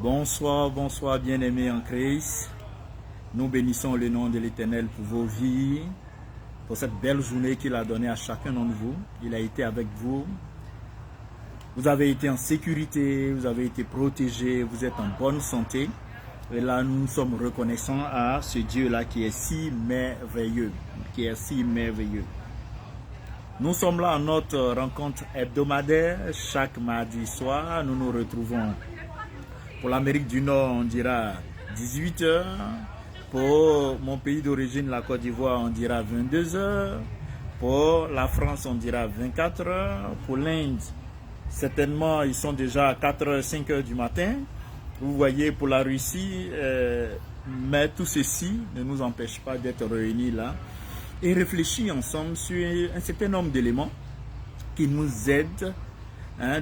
Bonsoir, bonsoir bien-aimés en Christ. Nous bénissons le nom de l'Éternel pour vos vies, pour cette belle journée qu'il a donnée à chacun d'entre vous. Il a été avec vous. Vous avez été en sécurité, vous avez été protégés, vous êtes en bonne santé. Et là, nous sommes reconnaissants à ce Dieu-là qui est si merveilleux, Nous sommes là à notre rencontre hebdomadaire. Chaque mardi soir, nous nous retrouvons. Pour l'Amérique du Nord, on dira 18 h. Pour mon pays d'origine, la Côte d'Ivoire, on dira 22 h. Pour la France, on dira 24 h. Pour l'Inde, certainement, ils sont déjà à 4 h, 5 h du matin. Vous voyez, pour la Russie, mais tout ceci ne nous empêche pas d'être réunis là et réfléchir ensemble sur un certain nombre d'éléments qui nous aident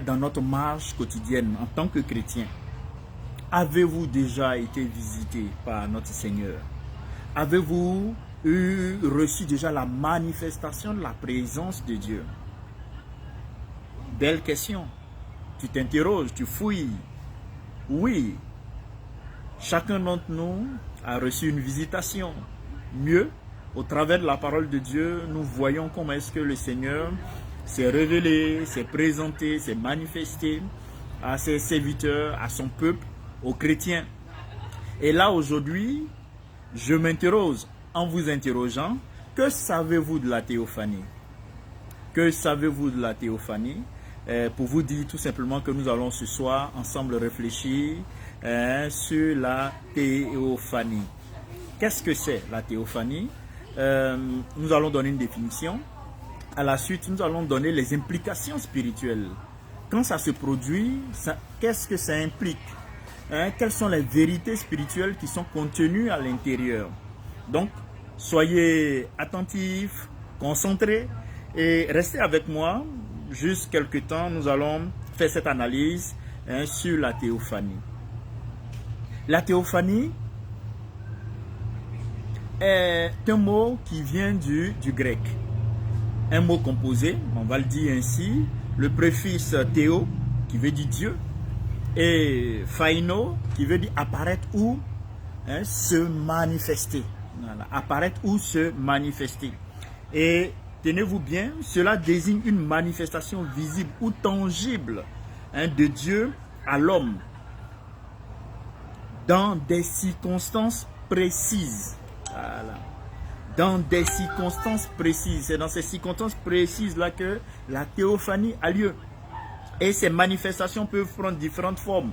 dans notre marche quotidienne en tant que chrétiens. Avez-vous déjà été visité par notre Seigneur? Avez-vous reçu déjà la manifestation de la présence de Dieu? Belle question. Tu t'interroges, tu fouilles. Oui, chacun d'entre nous a reçu une visitation. Mieux, au travers de la parole de Dieu, nous voyons comment est-ce que le Seigneur s'est révélé, s'est présenté, s'est manifesté à ses serviteurs, à son peuple, aux chrétiens. Et là, aujourd'hui, je m'interroge en vous interrogeant, que savez-vous de la théophanie? Que savez-vous de la théophanie? Pour vous dire tout simplement que nous allons ce soir ensemble réfléchir sur la théophanie. Qu'est-ce que c'est la théophanie? Nous allons donner une définition. À la suite, nous allons donner les implications spirituelles. Quand ça se produit, qu'est-ce que ça implique? Quelles sont les vérités spirituelles qui sont contenues à l'intérieur? Donc, soyez attentifs, concentrés et restez avec moi. Juste quelques temps, nous allons faire cette analyse sur la théophanie. La théophanie est un mot qui vient du grec. Un mot composé, on va le dire ainsi, le préfixe théo qui veut dire Dieu et phaino qui veut dire apparaître ou se manifester. Voilà, apparaître ou se manifester. Et tenez-vous bien, cela désigne une manifestation visible ou tangible de Dieu à l'homme dans des circonstances précises. Voilà. Dans des circonstances précises. C'est dans ces circonstances précises-là que la théophanie a lieu. Et ces manifestations peuvent prendre différentes formes,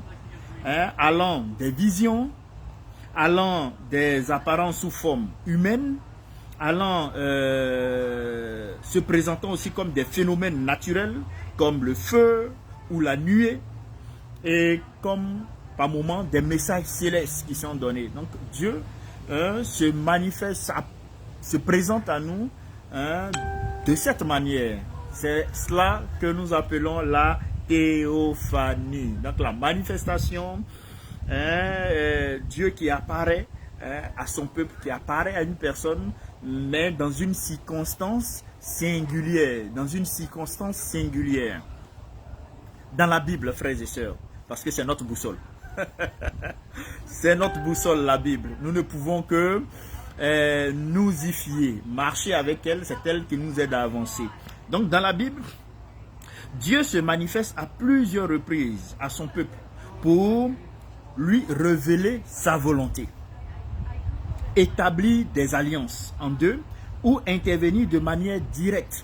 allant des visions, allant des apparences sous forme humaine, allant se présentant aussi comme des phénomènes naturels, comme le feu ou la nuée, et comme par moments des messages célestes qui sont donnés. Donc Dieu se manifeste, se présente à nous de cette manière. C'est cela que nous appelons la théophanie. Donc la manifestation, Dieu qui apparaît à son peuple, qui apparaît à une personne, mais dans une circonstance singulière, Dans la Bible, frères et sœurs, parce que c'est notre boussole. C'est notre boussole, la Bible. Nous ne pouvons que nous y fier, marcher avec elle, c'est elle qui nous aide à avancer. Donc dans la Bible, Dieu se manifeste à plusieurs reprises à son peuple pour lui révéler sa volonté, établir des alliances en deux ou intervenir de manière directe.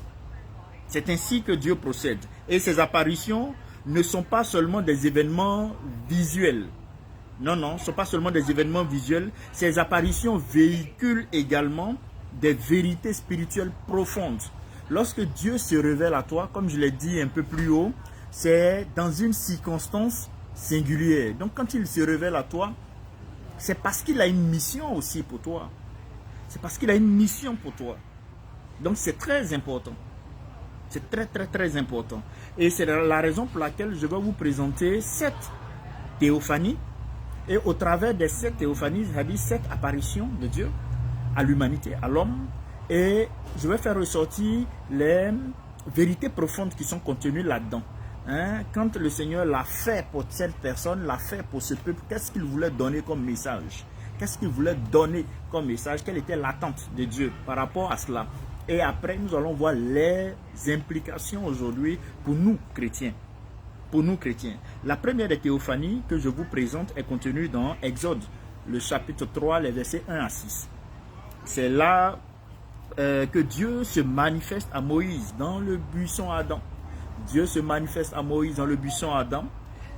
C'est ainsi que Dieu procède. Et ces apparitions ne sont pas seulement des événements visuels. Non, ce ne sont pas seulement des événements visuels. Ces apparitions véhiculent également des vérités spirituelles profondes. Lorsque Dieu se révèle à toi, comme je l'ai dit un peu plus haut, c'est dans une circonstance singulière. Donc quand il se révèle à toi, c'est parce qu'il a une mission aussi pour toi. C'est parce qu'il a une mission pour toi. Donc c'est très important. C'est très important. Et c'est la raison pour laquelle je vais vous présenter cette théophanie. Et au travers de cette théophanie, c'est-à-dire cette apparition de Dieu à l'humanité, à l'homme, et je vais faire ressortir les vérités profondes qui sont contenues là-dedans. hein, quand le Seigneur l'a fait pour cette personne, l'a fait pour ce peuple, qu'est-ce qu'il voulait donner comme message? Qu'est-ce qu'il voulait donner comme message? Quelle était l'attente de Dieu par rapport à cela? Et après, nous allons voir les implications aujourd'hui pour nous, chrétiens. Pour nous, chrétiens. La première des théophanies que je vous présente est contenue dans Exode, le chapitre 3, les versets 1 à 6. C'est là que Dieu se manifeste à Moïse dans le buisson Adam. Dieu se manifeste à Moïse dans le buisson Adam.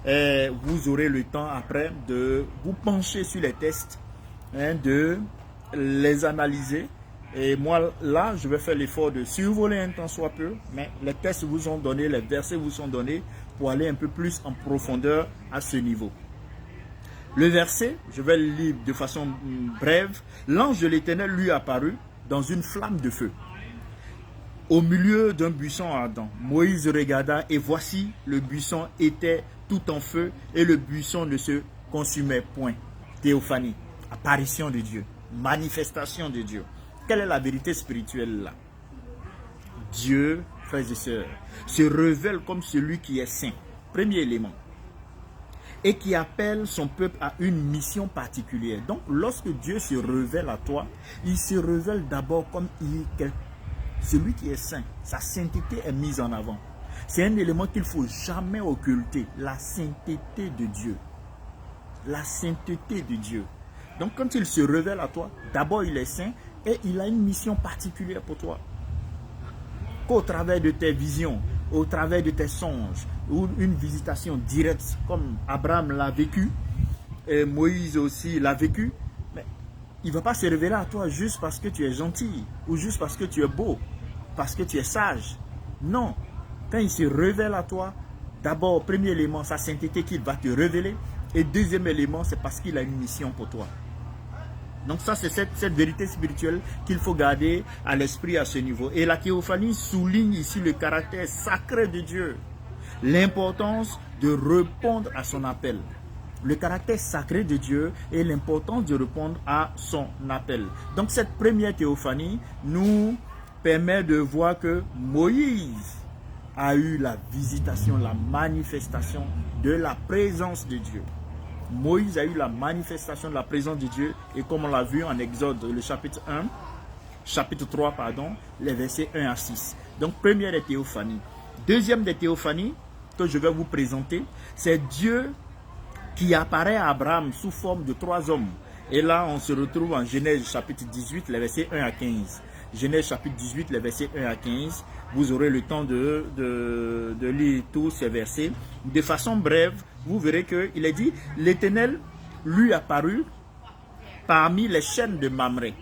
Et vous aurez le temps après de vous pencher sur les textes, hein, de les analyser. Et moi, là, je vais faire l'effort de survoler un temps soit peu, mais les textes vous sont donnés, les versets vous sont donnés pour aller un peu plus en profondeur à ce niveau. Le verset, je vais le lire de façon brève. L'ange de l'Éternel lui apparut dans une flamme de feu, au milieu d'un buisson ardent. Moïse regarda et voici, le buisson était tout en feu et le buisson ne se consumait point. Théophanie, apparition de Dieu, manifestation de Dieu. Quelle est la vérité spirituelle là? Dieu, frères et sœurs, se révèle comme celui qui est saint. Premier élément. Et qui appelle son peuple à une mission particulière. Donc, lorsque Dieu se révèle à toi, il se révèle d'abord comme celui qui est saint. Sa sainteté est mise en avant. C'est un élément qu'il ne faut jamais occulter. La sainteté de Dieu. La sainteté de Dieu. Donc, quand il se révèle à toi, d'abord il est saint et il a une mission particulière pour toi. Qu'au travers de tes visions, au travers de tes songes, ou une visitation directe, comme Abraham l'a vécu, et Moïse aussi l'a vécu, mais il ne va pas se révéler à toi juste parce que tu es gentil, ou juste parce que tu es beau, parce que tu es sage. Non, quand il se révèle à toi, d'abord, premier élément, sa sainteté qu'il va te révéler, et deuxième élément, c'est parce qu'il a une mission pour toi. Donc ça, c'est cette vérité spirituelle qu'il faut garder à l'esprit à ce niveau. Et la théophanie souligne ici le caractère sacré de Dieu. L'importance de répondre à son appel. Le caractère sacré de Dieu et l'importance de répondre à son appel. Donc cette première théophanie nous permet de voir que Moïse a eu la visitation, la manifestation de la présence de Dieu. Moïse a eu la manifestation de la présence de Dieu et comme on l'a vu en Exode, le chapitre 3, les versets 1 à 6. Donc première des théophanies. Deuxième des théophanies que je vais vous présenter, c'est Dieu qui apparaît à Abraham sous forme de 3 hommes. Et là, on se retrouve en Genèse chapitre 18, les versets 1 à 15. Genèse chapitre 18, les versets 1 à 15. Vous aurez le temps de lire tous ces versets. De façon brève, vous verrez qu'il est dit, l'Éternel lui apparut parmi les chaînes de Mamré.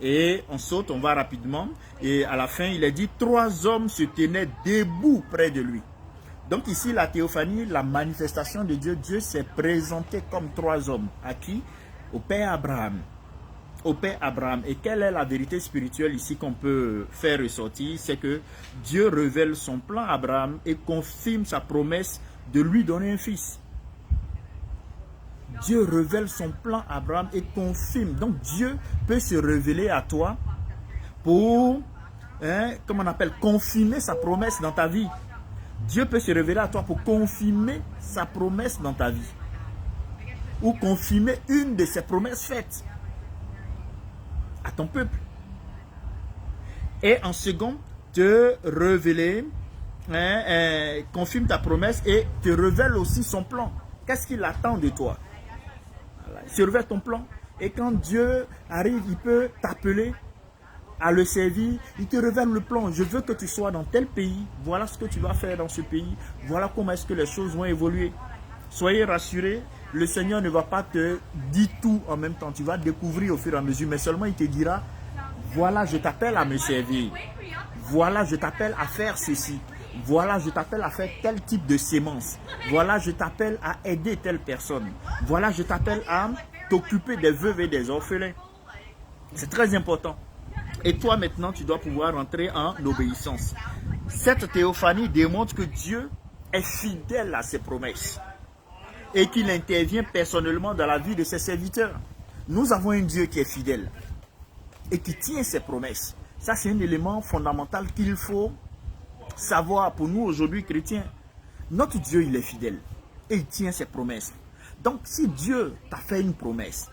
Et on saute, on va rapidement. Et à la fin, il est dit, 3 hommes se tenaient debout près de lui. Donc ici, la théophanie, la manifestation de Dieu, Dieu s'est présenté comme 3 hommes. À qui? Au Père Abraham. Au Père Abraham. Et quelle est la vérité spirituelle ici qu'on peut faire ressortir? C'est que Dieu révèle son plan à Abraham et confirme sa promesse de lui donner un fils. Dieu révèle son plan à Abraham et confirme. Donc Dieu peut se révéler à toi pour, comment on appelle, confirmer sa promesse dans ta vie. Dieu peut se révéler à toi pour confirmer sa promesse dans ta vie. Ou confirmer une de ses promesses faites à ton peuple. Et en second, te révéler, confirme ta promesse et te révèle aussi son plan. Qu'est-ce qu'il attend de toi? Voilà. Il se révèle ton plan. Et quand Dieu arrive, il peut t'appeler à le servir. Il te révèle le plan. Je veux que tu sois dans tel pays. Voilà ce que tu vas faire dans ce pays. Voilà comment est-ce que les choses vont évoluer. Soyez rassurés. Le Seigneur ne va pas te dire tout en même temps. Tu vas découvrir au fur et à mesure. Mais seulement il te dira, voilà, je t'appelle à me servir. Voilà, je t'appelle à faire ceci. Voilà, je t'appelle à faire tel type de sémence. Voilà, je t'appelle à aider telle personne. Voilà, je t'appelle à t'occuper des veuves et des orphelins. C'est très important. Et toi maintenant, tu dois pouvoir entrer en obéissance. Cette théophanie démontre que Dieu est fidèle à ses promesses. Et qu'il intervient personnellement dans la vie de ses serviteurs. Nous avons un Dieu qui est fidèle et qui tient ses promesses. Ça, c'est un élément fondamental qu'il faut savoir pour nous aujourd'hui chrétiens. Notre Dieu, il est fidèle et il tient ses promesses. Donc, si Dieu t'a fait une promesse,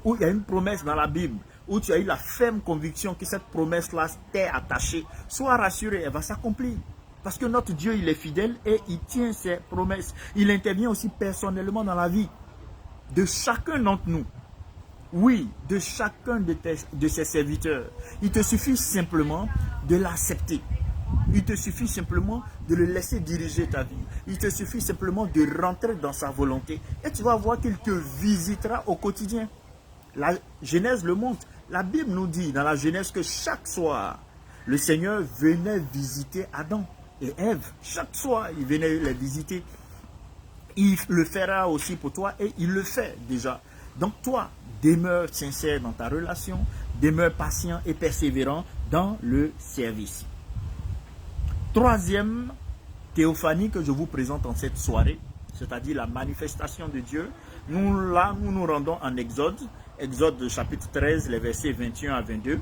ou il y a une promesse dans la Bible, où tu as eu la ferme conviction que cette promesse-là t'est attachée, sois rassuré, elle va s'accomplir. Parce que notre Dieu, il est fidèle et il tient ses promesses. Il intervient aussi personnellement dans la vie de chacun d'entre nous. Oui, de chacun de ses serviteurs. Il te suffit simplement de l'accepter. Il te suffit simplement de le laisser diriger ta vie. Il te suffit simplement de rentrer dans sa volonté. Et tu vas voir qu'il te visitera au quotidien. La Genèse le montre. La Bible nous dit dans la Genèse que chaque soir, le Seigneur venait visiter Adam et Ève. Chaque soir, il venait les visiter. Il le fera aussi pour toi et il le fait déjà. Donc toi, demeure sincère dans ta relation, demeure patient et persévérant dans le service. Troisième théophanie que je vous présente en cette soirée, c'est-à-dire la manifestation de Dieu. Nous nous rendons en Exode, Exode chapitre 13, les versets 21 à 22.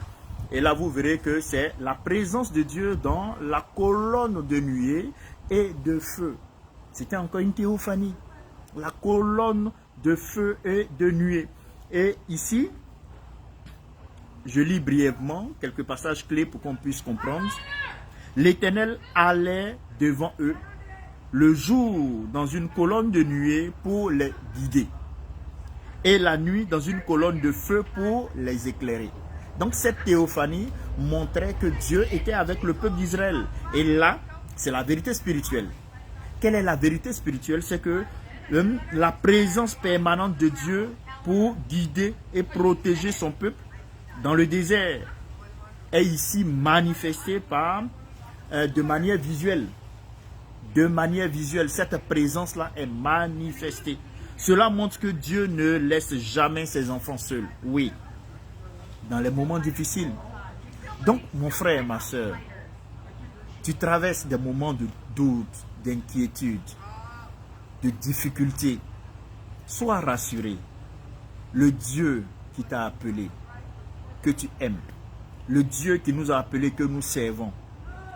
Et là, vous verrez que c'est la présence de Dieu dans la colonne de nuée et de feu. C'était encore une théophanie. La colonne de feu et de nuée. Et ici, je lis brièvement quelques passages clés pour qu'on puisse comprendre. L'Éternel allait devant eux le jour dans une colonne de nuée pour les guider. Et la nuit dans une colonne de feu pour les éclairer. Donc cette théophanie montrait que Dieu était avec le peuple d'Israël. Et là, c'est la vérité spirituelle. Quelle est la vérité spirituelle? C'est que la présence permanente de Dieu pour guider et protéger son peuple dans le désert est ici manifestée par de manière visuelle. De manière visuelle, cette présence-là est manifestée. Cela montre que Dieu ne laisse jamais ses enfants seuls. Oui, dans les moments difficiles. Donc, mon frère, ma soeur, tu traverses des moments de doute, d'inquiétude, de difficulté. Sois rassuré. Le Dieu qui t'a appelé, que tu aimes, le Dieu qui nous a appelés, que nous servons,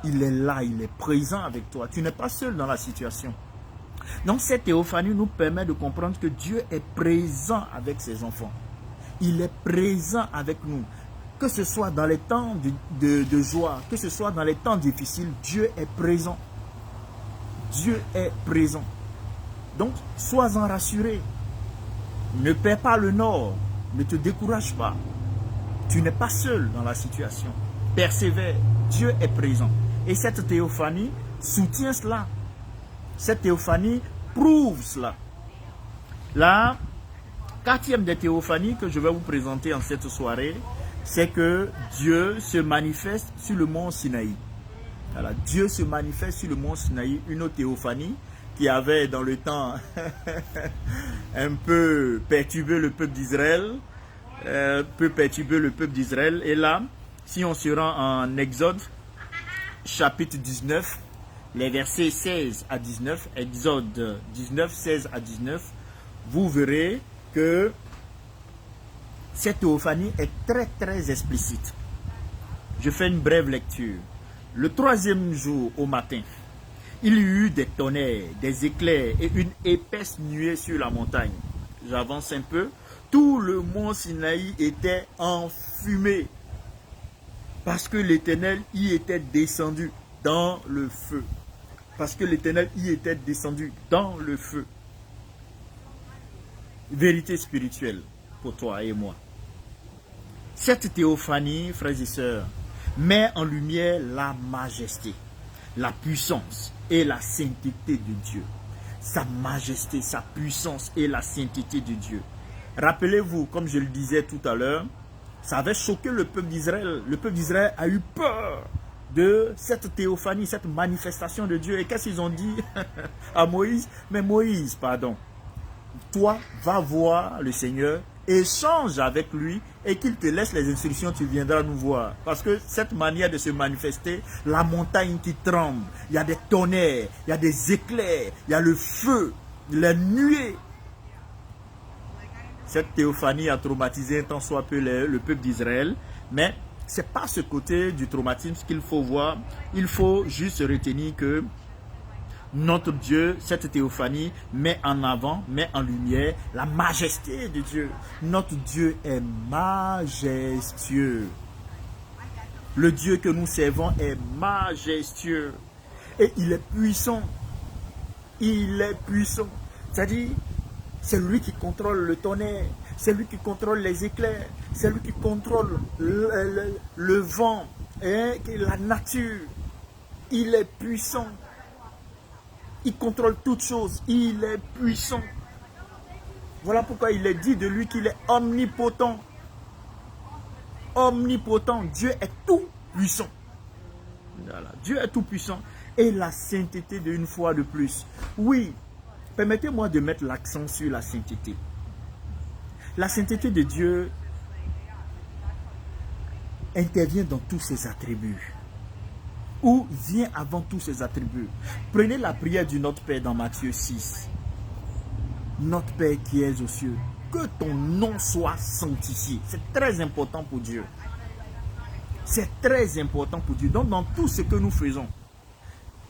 il est là, il est présent avec toi. Tu n'es pas seul dans la situation. Donc cette théophanie nous permet de comprendre que Dieu est présent avec ses enfants. Il est présent avec nous. Que ce soit dans les temps de joie, que ce soit dans les temps difficiles, Dieu est présent. Dieu est présent. Donc, sois-en rassuré. Ne perds pas le nord. Ne te décourage pas. Tu n'es pas seul dans la situation. Persévère. Dieu est présent. Et cette théophanie soutient cela. Cette théophanie prouve cela. La quatrième des théophanies que je vais vous présenter en cette soirée, c'est que Dieu se manifeste sur le mont Sinaï. Voilà, Dieu se manifeste sur le mont Sinaï, une autre théophanie qui avait dans le temps un peu perturbé le peuple d'Israël, Et là, si on se rend en Exode, chapitre 19, les versets 16 à 19, Exode 19, 16 à 19, vous verrez que cette théophanie est très très explicite. Je fais une brève lecture. Le troisième jour au matin, il y eut des tonnerres, des éclairs et une épaisse nuée sur la montagne. J'avance un peu. Tout le mont Sinaï était enfumé parce que l'Éternel y était descendu dans le feu. Parce que l'Éternel y était descendu dans le feu. Vérité spirituelle pour toi et moi. Cette théophanie, frères et sœurs, met en lumière la majesté, la puissance et la sainteté de Dieu. Sa majesté, sa puissance et la sainteté de Dieu. Rappelez-vous, comme je le disais tout à l'heure, ça avait choqué le peuple d'Israël. Le peuple d'Israël a eu peur de cette théophanie, cette manifestation de Dieu. Et qu'est-ce qu'ils ont dit à Moïse? Mais Moïse, pardon, toi, va voir le Seigneur, échange avec lui et qu'il te laisse les instructions, tu viendras nous voir. Parce que cette manière de se manifester, la montagne qui tremble, il y a des tonnerres, il y a des éclairs, il y a le feu, la nuée. Cette théophanie a traumatisé un tant soit peu le peuple d'Israël, mais ce n'est pas ce côté du traumatisme qu'il faut voir. Il faut juste retenir que Notre Dieu, cette théophanie, met en avant, met en lumière la majesté de Dieu. Notre Dieu est majestueux. Le Dieu que nous servons est majestueux. Et il est puissant. Il est puissant. C'est-à-dire, c'est lui qui contrôle le tonnerre. C'est lui qui contrôle les éclairs. C'est lui qui contrôle le vent et la nature. Il est puissant. Il contrôle toutes choses. Il est puissant. Voilà pourquoi il est dit de lui qu'il est omnipotent. Omnipotent. Dieu est tout puissant. Voilà. Dieu est tout puissant. Et la sainteté d'une fois de plus. Oui, permettez-moi de mettre l'accent sur la sainteté. La sainteté de Dieu intervient dans tous ses attributs. Ou vient avant tous ses attributs. Prenez la prière du Notre Père dans Matthieu 6. Notre Père qui es aux cieux, que ton nom soit sanctifié. C'est très important pour Dieu. C'est très important pour Dieu. Donc dans tout ce que nous faisons,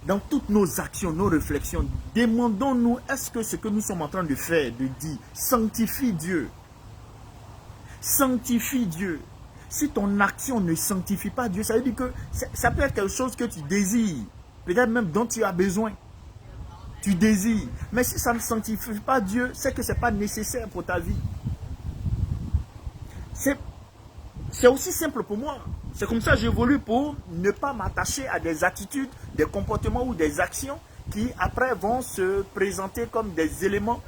dans toutes nos actions, nos réflexions, demandons-nous, est-ce que ce que nous sommes en train de faire, de dire, sanctifie Dieu. Sanctifie Dieu. Si ton action ne sanctifie pas Dieu, ça veut dire que ça peut être quelque chose que tu désires, peut-être même dont tu as besoin. Tu désires. Mais si ça ne sanctifie pas Dieu, c'est que ce n'est pas nécessaire pour ta vie. C'est aussi simple pour moi. C'est comme ça que j'évolue pour ne pas m'attacher à des attitudes, des comportements ou des actions qui après vont se présenter comme des éléments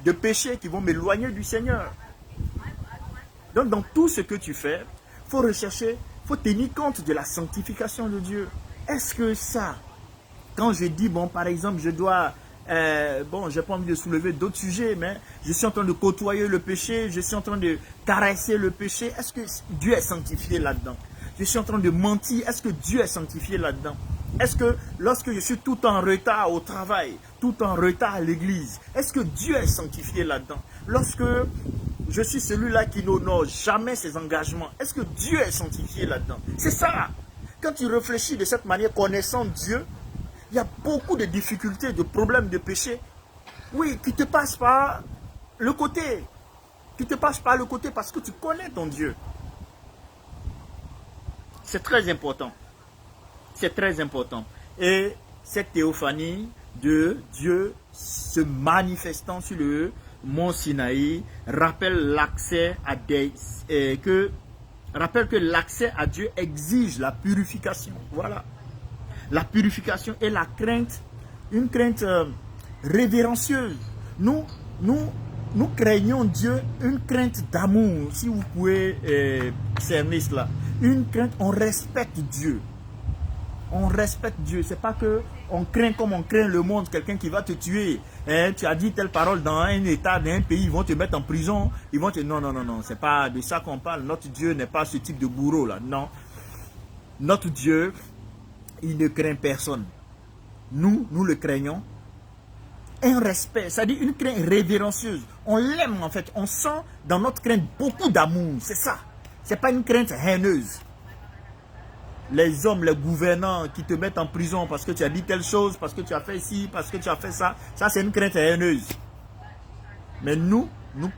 de péché qui vont m'éloigner du Seigneur. Donc dans tout ce que tu fais, il faut rechercher, il faut tenir compte de la sanctification de Dieu. Est-ce que ça, quand je dis, bon par exemple, je dois, bon j'ai pas envie de soulever d'autres sujets, mais je suis en train de côtoyer le péché, je suis en train de caresser le péché, est-ce que Dieu est sanctifié là-dedans? Je suis en train de mentir, est-ce que Dieu est sanctifié là-dedans? Est-ce que lorsque je suis tout en retard au travail, tout en retard à l'église, est-ce que Dieu est sanctifié là-dedans? Lorsque je suis celui-là qui n'honore jamais ses engagements, est-ce que Dieu est sanctifié là-dedans? C'est ça. Quand tu réfléchis de cette manière, connaissant Dieu, il y a beaucoup de difficultés, de problèmes, de péchés, oui, qui te passent par le côté. Qui te passent par le côté parce que tu connais ton Dieu. C'est très important. C'est très important. Et cette théophanie de Dieu se manifestant sur le mont Sinaï rappelle l'accès à rappelle que l'accès à Dieu exige la purification. Voilà. La purification et la crainte, une crainte révérencieuse. Nous craignons Dieu, une crainte d'amour, si vous pouvez cerner cela. Une crainte, on respecte Dieu. On respecte Dieu. C'est pas que on craint comme on craint le monde, quelqu'un qui va te tuer. Hein, tu as dit telle parole dans un état, dans un pays, ils vont te mettre en prison. Ils vont te... Non, non, non, non. C'est pas de ça qu'on parle. Notre Dieu n'est pas ce type de bourreau là. Non. Notre Dieu, il ne craint personne. Nous le craignons. Un respect, c'est-à-dire une crainte révérencieuse. On l'aime en fait. On sent dans notre crainte beaucoup d'amour. C'est ça. C'est pas une crainte haineuse. Les hommes, les gouvernants qui te mettent en prison parce que tu as dit telle chose, parce que tu as fait ci, parce que tu as fait ça, ça c'est une crainte haineuse. Mais nous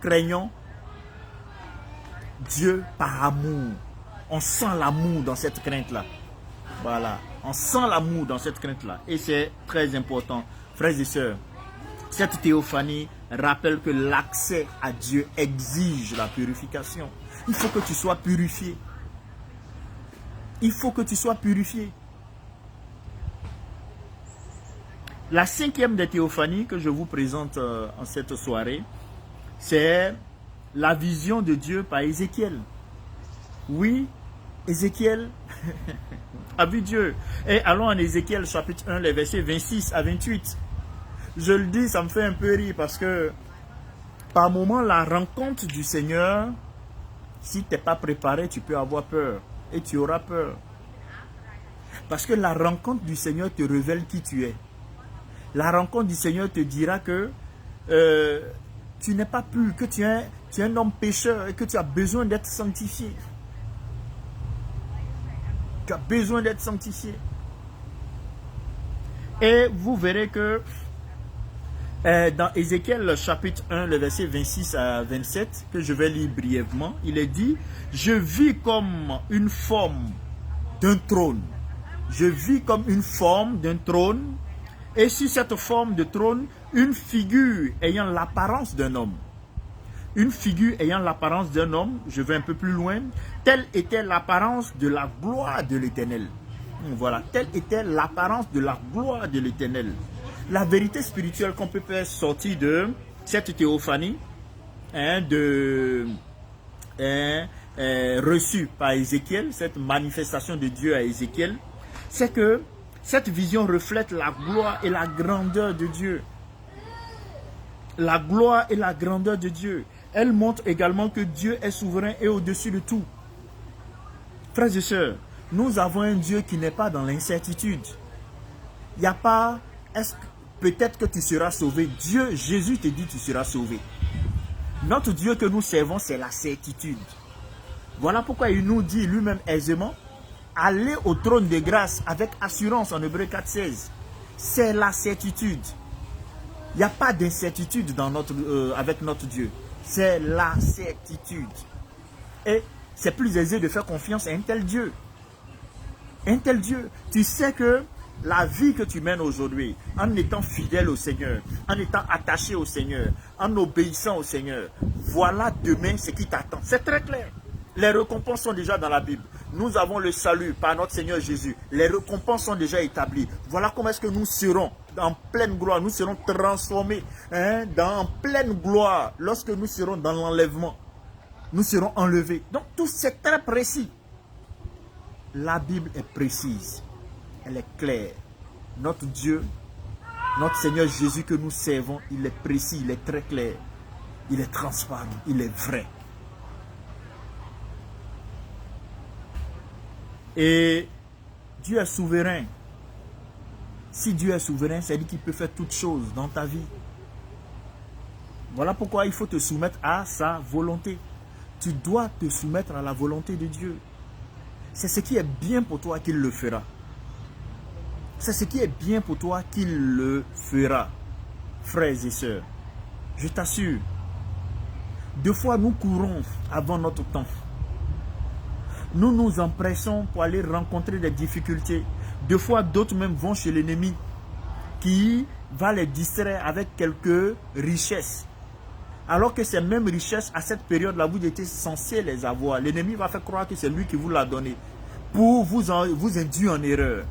craignons Dieu par amour. On sent l'amour dans cette crainte-là. Voilà. On sent l'amour dans cette crainte-là. Et c'est très important. Frères et sœurs, cette théophanie rappelle que l'accès à Dieu exige la purification. Il faut que tu sois purifié. Il faut que tu sois purifié. La cinquième des théophanies que je vous présente en cette soirée, c'est la vision de Dieu par Ézéchiel. Oui, Ézéchiel a vu Dieu. Et allons en Ézéchiel chapitre 1, les versets 26 à 28. Je le dis, ça me fait un peu rire parce que par moment, la rencontre du Seigneur, si tu n'es pas préparé, tu peux avoir peur. Et tu auras peur. Parce que la rencontre du Seigneur te révèle qui tu es. La rencontre du Seigneur te dira que tu n'es pas pur, que tu es un homme pécheur et que tu as besoin d'être sanctifié. Tu as besoin d'être sanctifié. Et vous verrez que dans Ézéchiel chapitre 1, le verset 26 à 27, que je vais lire brièvement, il est dit, je vis comme une forme d'un trône. Je vis comme une forme d'un trône, et sur cette forme de trône, une figure ayant l'apparence d'un homme. Une figure ayant l'apparence d'un homme, je vais un peu plus loin, telle était l'apparence de la gloire de l'Éternel. Voilà, telle était l'apparence de la gloire de l'Éternel. La vérité spirituelle qu'on peut faire sortir de cette théophanie, reçue par Ézéchiel, cette manifestation de Dieu à Ézéchiel, c'est que cette vision reflète la gloire et la grandeur de Dieu. La gloire et la grandeur de Dieu. Elle montre également que Dieu est souverain et au-dessus de tout. Frères et sœurs, nous avons un Dieu qui n'est pas dans l'incertitude. Il n'y a pas, peut-être que tu seras sauvé. Dieu, Jésus te dit tu seras sauvé. Notre Dieu que nous servons, c'est la certitude. Voilà pourquoi il nous dit lui-même aisément, allez au trône de grâce avec assurance en Hébreux 4,16. C'est la certitude. Il n'y a pas d'incertitude avec notre Dieu. C'est la certitude. Et c'est plus aisé de faire confiance à un tel Dieu. Un tel Dieu. Tu sais que la vie que tu mènes aujourd'hui, en étant fidèle au Seigneur, en étant attaché au Seigneur, en obéissant au Seigneur, voilà demain ce qui t'attend. C'est très clair. Les récompenses sont déjà dans la Bible. Nous avons le salut par notre Seigneur Jésus. Les récompenses sont déjà établies. Voilà comment est-ce que nous serons en pleine gloire. Nous serons transformés en pleine gloire lorsque nous serons dans l'enlèvement. Nous serons enlevés. Donc tout c'est très précis. La Bible est précise. Elle est claire. Notre Dieu, notre Seigneur Jésus que nous servons, il est précis, il est très clair. Il est transparent, il est vrai. Et Dieu est souverain. Si Dieu est souverain, c'est-à-dire qu'il peut faire toutes choses dans ta vie. Voilà pourquoi il faut te soumettre à sa volonté. Tu dois te soumettre à la volonté de Dieu. C'est ce qui est bien pour toi qu'il le fera. C'est ce qui est bien pour toi qu'il le fera. Frères et sœurs, je t'assure, des fois nous courons avant notre temps. Nous nous empressons pour aller rencontrer des difficultés. Des fois, d'autres même vont chez l'ennemi qui va les distraire avec quelques richesses. Alors que ces mêmes richesses, à cette période-là, vous étiez censé les avoir. L'ennemi va faire croire que c'est lui qui vous l'a donné pour vous induire en erreur.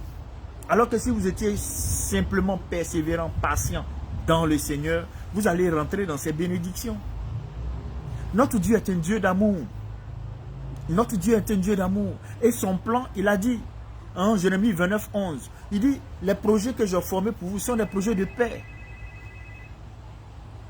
Alors que si vous étiez simplement persévérant, patient dans le Seigneur, vous allez rentrer dans ces bénédictions. Notre Dieu est un Dieu d'amour. Notre Dieu est un Dieu d'amour. Et son plan, il a dit, en Jérémie 29, 11, il dit, les projets que j'ai formés pour vous sont des projets de paix.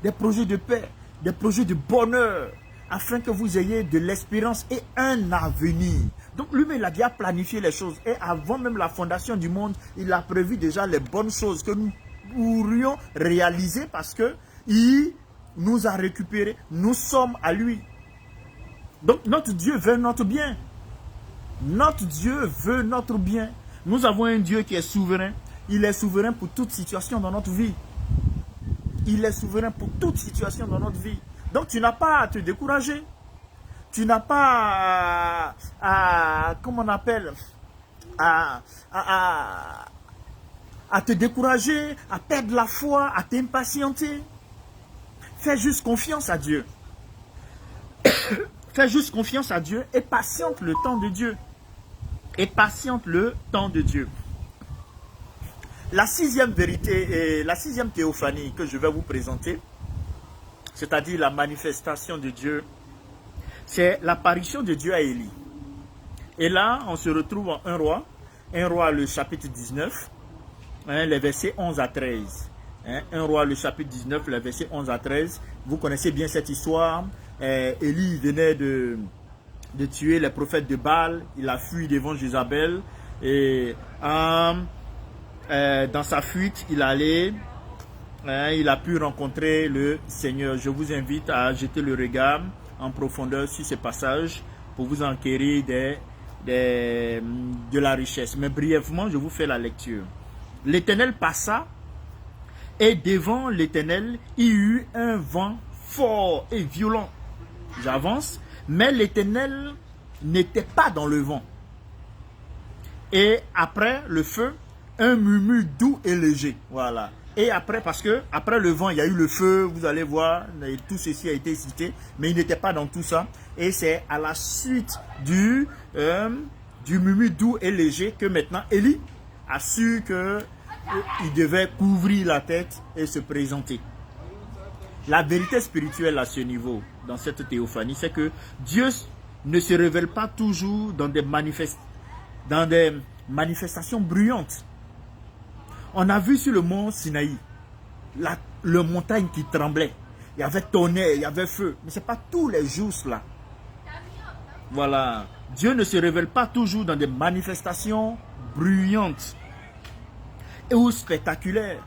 Des projets de paix, des projets de bonheur, afin que vous ayez de l'espérance et un avenir. Donc lui-même, il a déjà planifié les choses. Et avant même la fondation du monde, il a prévu déjà les bonnes choses que nous pourrions réaliser parce que il nous a récupérés. Nous sommes à lui. Donc notre Dieu veut notre bien. Notre Dieu veut notre bien. Nous avons un Dieu qui est souverain. Il est souverain pour toute situation dans notre vie. Il est souverain pour toute situation dans notre vie. Donc tu n'as pas à te décourager. Tu n'as pas comment on appelle, à te décourager, à perdre la foi, à t'impatienter. Fais juste confiance à Dieu. Fais juste confiance à Dieu et patiente le temps de Dieu. Et patiente le temps de Dieu. La sixième vérité et la sixième théophanie que je vais vous présenter, c'est-à-dire la manifestation de Dieu, c'est l'apparition de Dieu à Élie. Et là, on se retrouve en 1 roi le chapitre 19, les versets 11 à 13. 1 roi le chapitre 19, les versets 11 à 13. Vous connaissez bien cette histoire. Élie venait de tuer les prophètes de Baal. Il a fui devant Jézabel. Et dans sa fuite, il a pu rencontrer le Seigneur. Je vous invite à jeter le regard en profondeur sur ce passage pour vous enquérir de la richesse. Mais brièvement, je vous fais la lecture. L'Éternel passa, et devant l'Éternel, il y eut un vent fort et violent. J'avance, mais l'Éternel n'était pas dans le vent. Et après le feu, un murmure doux et léger. Voilà. Et après, parce que après le vent, il y a eu le feu, vous allez voir, tout ceci a été cité, mais il n'était pas dans tout ça. Et c'est à la suite du murmure doux et léger que maintenant Élie a su qu'il devait couvrir la tête et se présenter. La vérité spirituelle à ce niveau, dans cette théophanie, c'est que Dieu ne se révèle pas toujours dans des manifestations bruyantes. On a vu sur le mont Sinaï, le montagne qui tremblait. Il y avait tonnerre, il y avait feu. Mais ce n'est pas tous les jours cela. Voilà. Dieu ne se révèle pas toujours dans des manifestations bruyantes ou spectaculaires.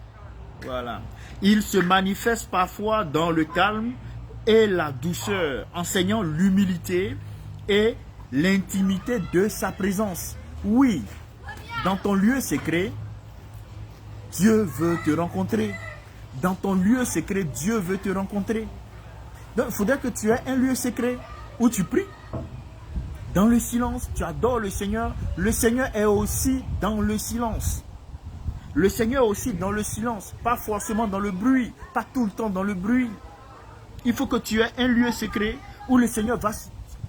Voilà. Il se manifeste parfois dans le calme et la douceur, enseignant l'humilité et l'intimité de sa présence. Oui, dans ton lieu secret, Dieu veut te rencontrer. Dans ton lieu secret, Dieu veut te rencontrer. Donc, il faudrait que tu aies un lieu secret où tu pries. Dans le silence, tu adores le Seigneur. Le Seigneur est aussi dans le silence. Le Seigneur est aussi dans le silence. Pas forcément dans le bruit. Pas tout le temps dans le bruit. Il faut que tu aies un lieu secret où le Seigneur va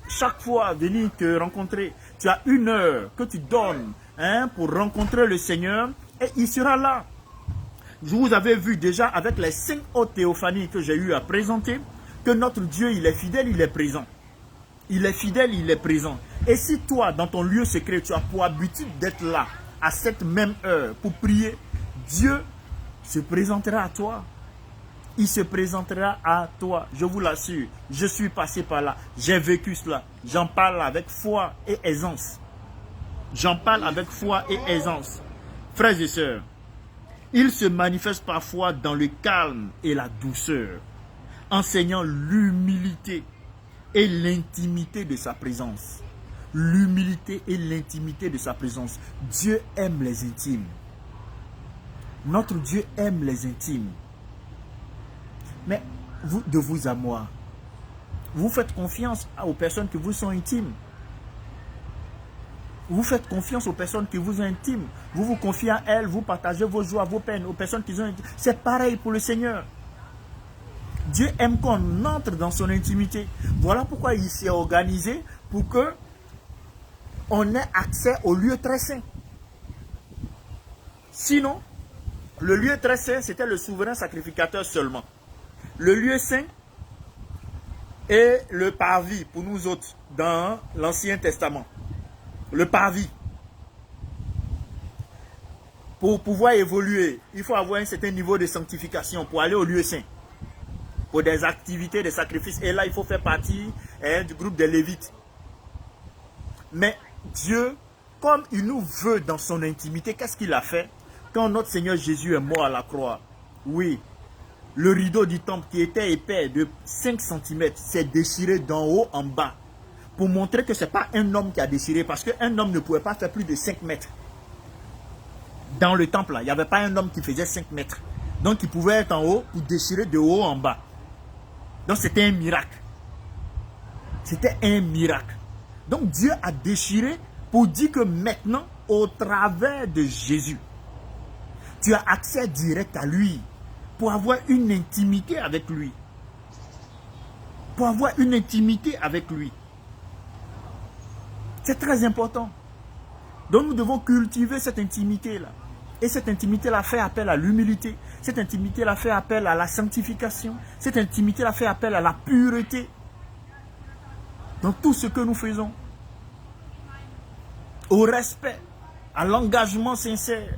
chaque fois venir te rencontrer. Tu as une heure que tu donnes pour rencontrer le Seigneur et il sera là. Je vous avais vu déjà avec les 5 autres théophanies que j'ai eu à présenter que notre Dieu, il est fidèle, il est présent. Il est fidèle, il est présent. Et si toi, dans ton lieu secret, tu as pour habitude d'être là à cette même heure pour prier, Dieu se présentera à toi. Il se présentera à toi. Je vous l'assure, je suis passé par là. J'ai vécu cela. J'en parle avec foi et aisance. J'en parle avec foi et aisance. Frères et sœurs, il se manifeste parfois dans le calme et la douceur, enseignant l'humilité et l'intimité de sa présence. L'humilité et l'intimité de sa présence. Dieu aime les intimes. Notre Dieu aime les intimes. Mais vous, de vous à moi, vous faites confiance aux personnes qui vous sont intimes. Vous faites confiance aux personnes qui vous sont intimes. Vous vous confiez à elles, vous partagez vos joies, vos peines aux personnes qui sont intimes. C'est pareil pour le Seigneur. Dieu aime qu'on entre dans son intimité. Voilà pourquoi il s'est organisé pour que on ait accès au lieu très saint. Sinon, le lieu très saint, c'était le souverain sacrificateur seulement. Le lieu saint est le parvis pour nous autres dans l'Ancien Testament. Le parvis. Pour pouvoir évoluer, il faut avoir un certain niveau de sanctification pour aller au lieu saint. Pour des activités, des sacrifices. Et là, il faut faire partie du groupe des Lévites. Mais Dieu, comme il nous veut dans son intimité, qu'est-ce qu'il a fait quand notre Seigneur Jésus est mort à la croix? Oui, le rideau du temple qui était épais de 5 cm s'est déchiré d'en haut en bas. Pour montrer que ce n'est pas un homme qui a déchiré, parce qu'un homme ne pouvait pas faire plus de 5 mètres. Dans le temple, là, il n'y avait pas un homme qui faisait 5 mètres. Donc, il pouvait être en haut pour déchirer de haut en bas. Donc, c'était un miracle. C'était un miracle. Donc, Dieu a déchiré pour dire que maintenant, au travers de Jésus, tu as accès direct à lui pour avoir une intimité avec lui. Pour avoir une intimité avec lui. C'est très important. Donc nous devons cultiver cette intimité-là. Et cette intimité-là fait appel à l'humilité. Cette intimité-là fait appel à la sanctification. Cette intimité-là fait appel à la pureté. Dans tout ce que nous faisons. Au respect, à l'engagement sincère.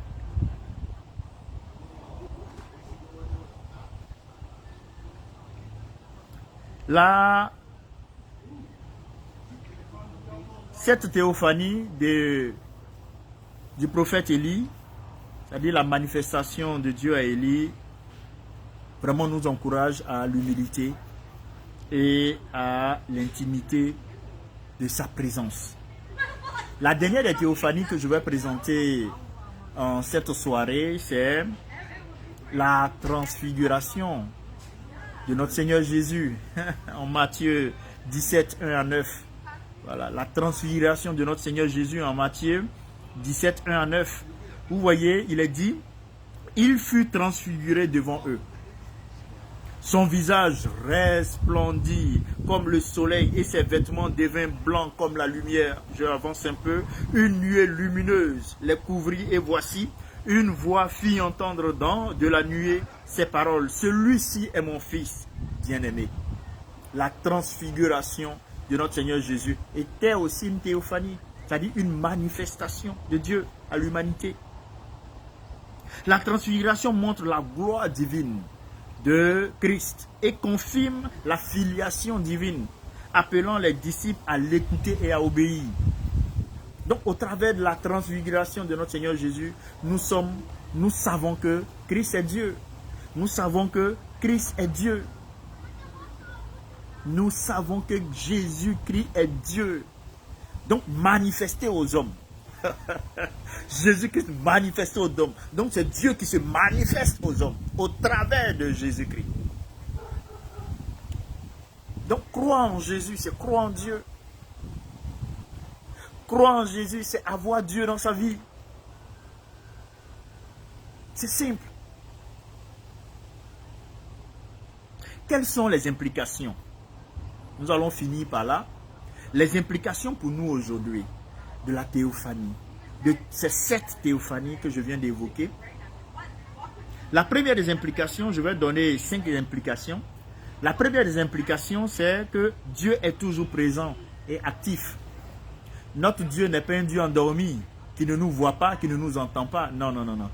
Cette théophanie du prophète Élie, c'est-à-dire la manifestation de Dieu à Élie, vraiment nous encourage à l'humilité et à l'intimité de sa présence. La dernière des théophanies que je vais présenter en cette soirée, c'est la transfiguration de notre Seigneur Jésus en Matthieu 17, 1 à 9. Voilà, la transfiguration de notre Seigneur Jésus en Matthieu 17, 1 à 9. Vous voyez, il est dit, il fut transfiguré devant eux. Son visage resplendit comme le soleil et ses vêtements devinrent blancs comme la lumière. Je avance un peu. Une nuée lumineuse les couvrit et voici, une voix fit entendre de la nuée ces paroles. Celui-ci est mon fils bien-aimé. La transfiguration de notre Seigneur Jésus était aussi une théophanie, c'est-à-dire une manifestation de Dieu à l'humanité. La transfiguration montre la gloire divine de Christ et confirme la filiation divine, appelant les disciples à l'écouter et à obéir. Donc, au travers de la transfiguration de notre Seigneur Jésus, nous savons que Christ est Dieu. Nous savons que Christ est Dieu. Nous savons que Jésus-Christ est Dieu. Donc, manifesté aux hommes. Jésus-Christ manifesté aux hommes. Donc, c'est Dieu qui se manifeste aux hommes au travers de Jésus-Christ. Donc, croire en Jésus, c'est croire en Dieu. Croire en Jésus, c'est avoir Dieu dans sa vie. C'est simple. Quelles sont les implications? Nous allons finir par là. Les implications pour nous aujourd'hui de la théophanie, de ces 7 théophanies que je viens d'évoquer. La première des implications, je vais donner 5 implications. La première des implications, c'est que Dieu est toujours présent et actif. Notre Dieu n'est pas un Dieu endormi, qui ne nous voit pas, qui ne nous entend pas. Non, non, non, non.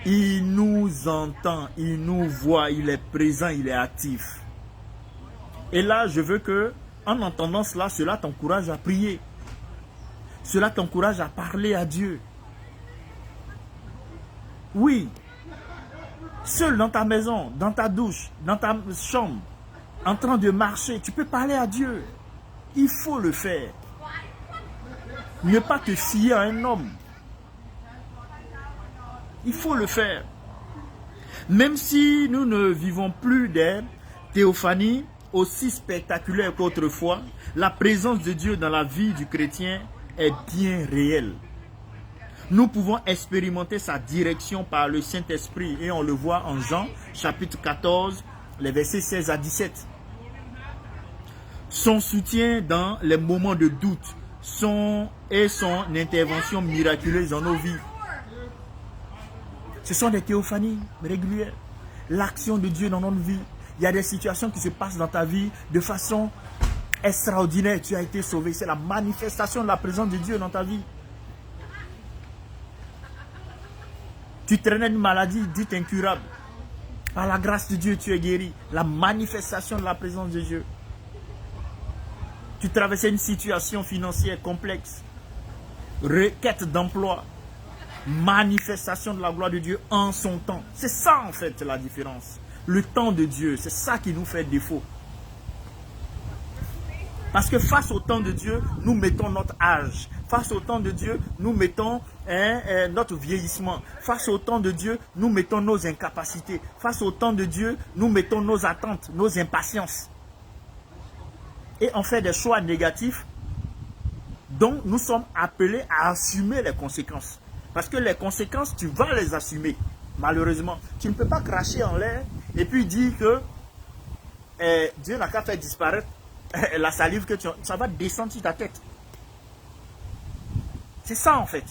Il nous entend, il nous voit, il est présent, il est actif. Et là, je veux que, en entendant cela, cela t'encourage à prier. Cela t'encourage à parler à Dieu. Oui. Seul dans ta maison, dans ta douche, dans ta chambre, en train de marcher, tu peux parler à Dieu. Il faut le faire. Ne pas te fier à un homme. Il faut le faire. Même si nous ne vivons plus des théophanies aussi spectaculaires qu'autrefois, la présence de Dieu dans la vie du chrétien est bien réelle. Nous pouvons expérimenter sa direction par le Saint-Esprit et on le voit en Jean chapitre 14, les versets 16 à 17. Son soutien dans les moments de doute, son intervention miraculeuse dans nos vies. Ce sont des théophanies régulières. L'action de Dieu dans notre vie. Il y a des situations qui se passent dans ta vie de façon extraordinaire. Tu as été sauvé. C'est la manifestation de la présence de Dieu dans ta vie. Tu traînais une maladie dite incurable. Par la grâce de Dieu, tu es guéri. La manifestation de la présence de Dieu. Tu traversais une situation financière complexe. Requête d'emploi. Manifestation de la gloire de Dieu en son temps. C'est ça en fait la différence. Le temps de Dieu, c'est ça qui nous fait défaut. Parce que face au temps de Dieu, nous mettons notre âge. Face au temps de Dieu, nous mettons notre vieillissement. Face au temps de Dieu, nous mettons nos incapacités. Face au temps de Dieu, nous mettons nos attentes, nos impatiences. Et on fait des choix négatifs dont nous sommes appelés à assumer les conséquences. Parce que les conséquences, tu vas les assumer, malheureusement. Tu ne peux pas cracher en l'air et puis dire que Dieu n'a qu'à faire disparaître la salive que ça va descendre sur ta tête. C'est ça en fait.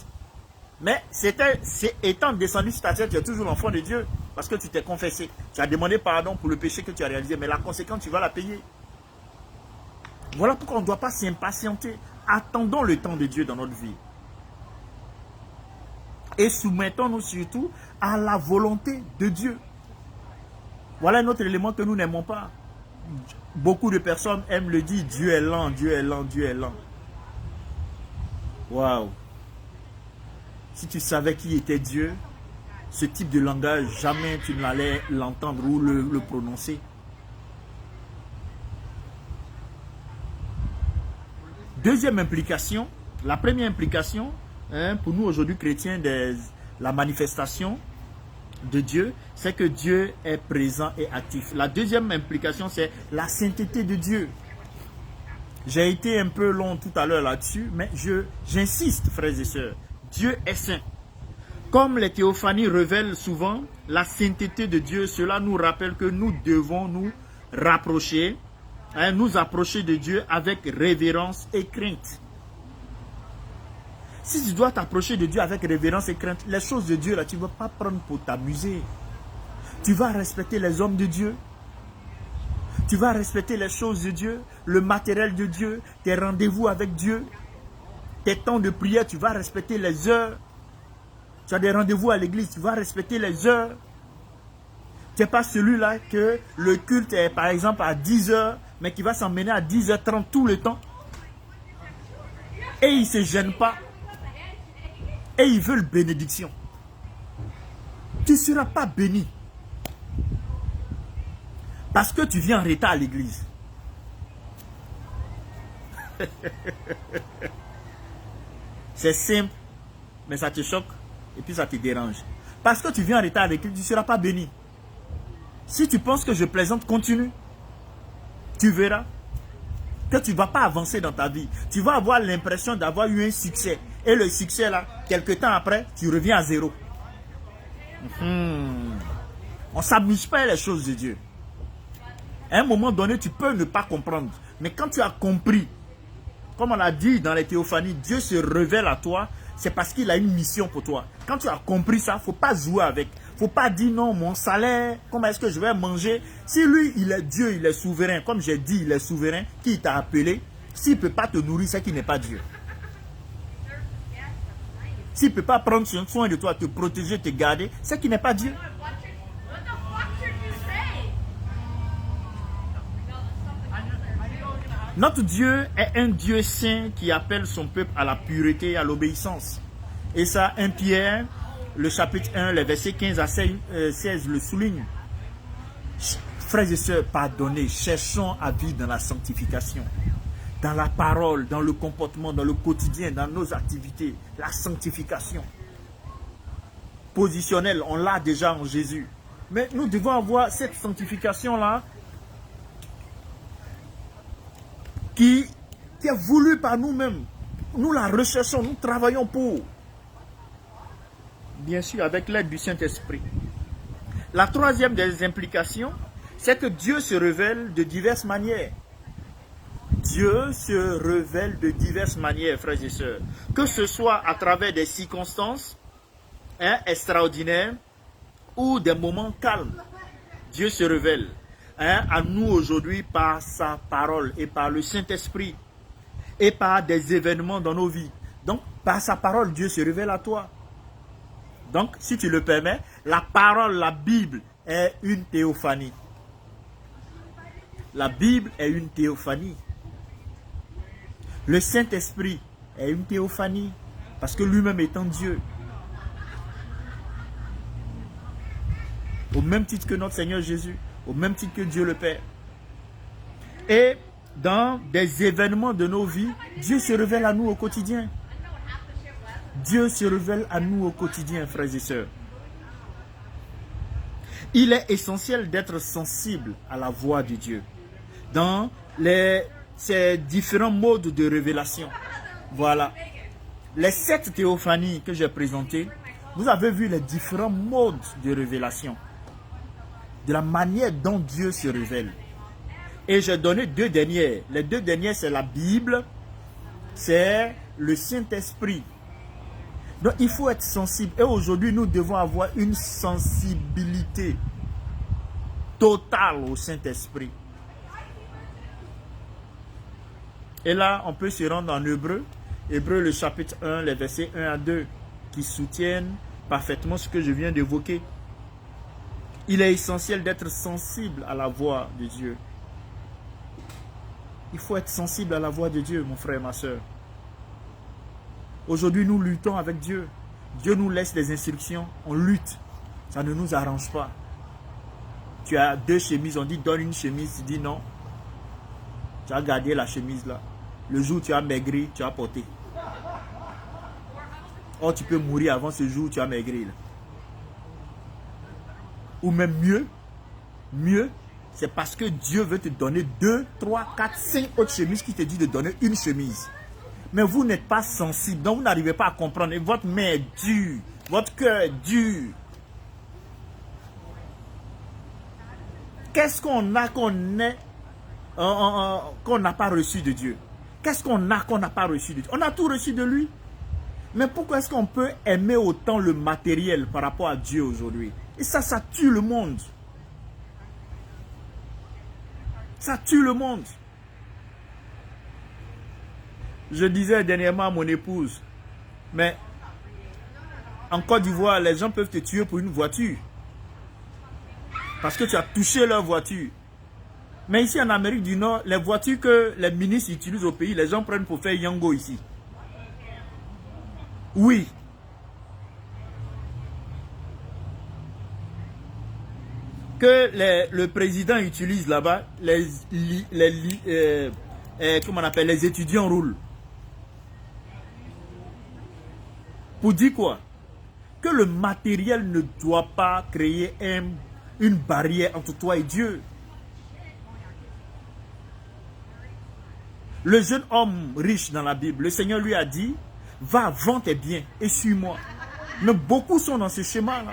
Mais étant descendu sur ta tête, tu es toujours l'enfant de Dieu. Parce que tu t'es confessé. Tu as demandé pardon pour le péché que tu as réalisé. Mais la conséquence, tu vas la payer. Voilà pourquoi on ne doit pas s'impatienter. Attendons le temps de Dieu dans notre vie. Et soumettons-nous surtout à la volonté de Dieu. Voilà un autre élément que nous n'aimons pas. Beaucoup de personnes aiment le dire, Dieu est lent, Dieu est lent, Dieu est lent. Waouh! Si tu savais qui était Dieu, ce type de langage, jamais tu n'allais l'entendre ou le prononcer. Deuxième implication, la première implication, pour nous aujourd'hui chrétiens, La manifestation de Dieu, c'est que Dieu est présent et actif. La deuxième implication, c'est la sainteté de Dieu. J'ai été un peu long tout à l'heure là-dessus, mais j'insiste, frères et sœurs. Dieu est saint. Comme les théophanies révèlent souvent la sainteté de Dieu, cela nous rappelle que nous devons nous rapprocher, nous approcher de Dieu avec révérence et crainte. Si tu dois t'approcher de Dieu avec révérence et crainte, les choses de Dieu, là, tu ne vas pas prendre pour t'amuser. Tu vas respecter les hommes de Dieu. Tu vas respecter les choses de Dieu, le matériel de Dieu, tes rendez-vous avec Dieu, tes temps de prière, tu vas respecter les heures. Tu as des rendez-vous à l'église, tu vas respecter les heures. Tu n'es pas celui-là que le culte est par exemple à 10 heures, mais qui va s'emmener à 10h30 tout le temps. Et il ne se gêne pas. Et ils veulent bénédiction. Tu ne seras pas béni. Parce que tu viens en retard à l'église. C'est simple, mais ça te choque et puis ça te dérange. Parce que tu viens en retard à l'église, tu ne seras pas béni. Si tu penses que je plaisante, continue. Tu verras que tu ne vas pas avancer dans ta vie. Tu vas avoir l'impression d'avoir eu un succès. Et le succès là, quelque temps après, tu reviens à zéro. On ne s'amuse pas les choses de Dieu. À un moment donné, tu peux ne pas comprendre. Mais quand tu as compris, comme on l'a dit dans les théophanies, Dieu se révèle à toi, c'est parce qu'il a une mission pour toi. Quand tu as compris ça, il ne faut pas jouer avec. Il ne faut pas dire non, mon salaire, comment est-ce que je vais manger? Si lui, il est Dieu, il est souverain, comme j'ai dit, il est souverain, qui t'a appelé, s'il ne peut pas te nourrir, c'est qu'il n'est pas Dieu. S'il ne peut pas prendre soin de toi, te protéger, te garder, c'est qu'il n'est pas Dieu. Notre Dieu est un Dieu saint qui appelle son peuple à la pureté et à l'obéissance. Et ça, 1 Pierre, le chapitre 1, les versets 15 à 16 le souligne. Frères et sœurs, pardonnez, cherchons à vivre dans la sanctification. Dans la parole, dans le comportement, dans le quotidien, dans nos activités. La sanctification. Positionnelle, on l'a déjà en Jésus. Mais nous devons avoir cette sanctification-là qui est voulue par nous-mêmes. Nous la recherchons, nous travaillons pour. Bien sûr, avec l'aide du Saint-Esprit. La troisième des implications, c'est que Dieu se révèle de diverses manières. Dieu se révèle de diverses manières, frères et sœurs. Que ce soit à travers des circonstances extraordinaires ou des moments calmes. Dieu se révèle à nous aujourd'hui par sa parole et par le Saint-Esprit et par des événements dans nos vies. Donc, par sa parole, Dieu se révèle à toi. Donc, si tu le permets, la parole, la Bible est une théophanie. La Bible est une théophanie. Le Saint-Esprit est une théophanie parce que lui-même étant Dieu. Au même titre que notre Seigneur Jésus, au même titre que Dieu le Père. Et dans des événements de nos vies, Dieu se révèle à nous au quotidien. Dieu se révèle à nous au quotidien, frères et sœurs. Il est essentiel d'être sensible à la voix de Dieu dans ces différents modes de révélation. Voilà. Les 7 théophanies que j'ai présentées, vous avez vu les différents modes de révélation, de la manière dont Dieu se révèle. Et j'ai donné 2 dernières. Les 2 dernières, c'est la Bible, c'est le Saint-Esprit. Donc il faut être sensible. Et aujourd'hui, nous devons avoir une sensibilité totale au Saint-Esprit. Et là, on peut se rendre en Hébreu. Hébreu, le chapitre 1, les versets 1 à 2, qui soutiennent parfaitement ce que je viens d'évoquer. Il est essentiel d'être sensible à la voix de Dieu. Il faut être sensible à la voix de Dieu, mon frère, ma soeur. Aujourd'hui, nous luttons avec Dieu. Dieu nous laisse des instructions, on lutte. Ça ne nous arrange pas. Tu as 2 chemises, on dit donne une chemise, tu dis non. Tu as gardé la chemise là. Le jour où tu as maigri, tu as porté. Or, tu peux mourir avant ce jour où tu as maigri. Là. Ou même mieux, c'est parce que Dieu veut te donner 2, 3, 4, 5 autres chemises qui te dit de donner une chemise. Mais vous n'êtes pas sensible, donc vous n'arrivez pas à comprendre. Et votre main est dure, votre cœur est dur. Qu'est-ce qu'on a qu'on n'a pas reçu de Dieu? Qu'est-ce qu'on a qu'on n'a pas reçu de Dieu? On a tout reçu de lui. Mais pourquoi est-ce qu'on peut aimer autant le matériel par rapport à Dieu aujourd'hui? Et ça tue le monde. Ça tue le monde. Je disais dernièrement à mon épouse, mais en Côte d'Ivoire, les gens peuvent te tuer pour une voiture. Parce que tu as touché leur voiture. Mais ici en Amérique du Nord, les voitures que les ministres utilisent au pays, les gens prennent pour faire yango ici. Oui. Que le président utilise là-bas, comment on appelle, les étudiants roulent. Pour dire quoi? Que le matériel ne doit pas créer une barrière entre toi et Dieu. Le jeune homme riche dans la Bible, le Seigneur lui a dit, va, vends tes biens et suis-moi. Mais beaucoup sont dans ce schéma-là.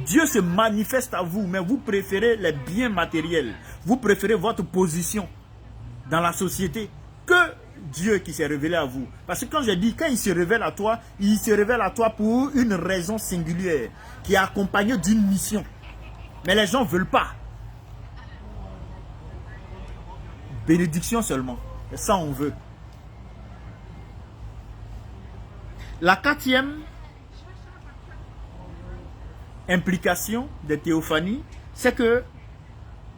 Dieu se manifeste à vous, mais vous préférez les biens matériels. Vous préférez votre position dans la société que Dieu qui s'est révélé à vous. Parce que quand j'ai dit, quand il se révèle à toi, il se révèle à toi pour une raison singulière, qui est accompagnée d'une mission. Mais les gens ne veulent pas. Bénédiction seulement. Et ça, on veut. La 4e implication des théophanies, c'est que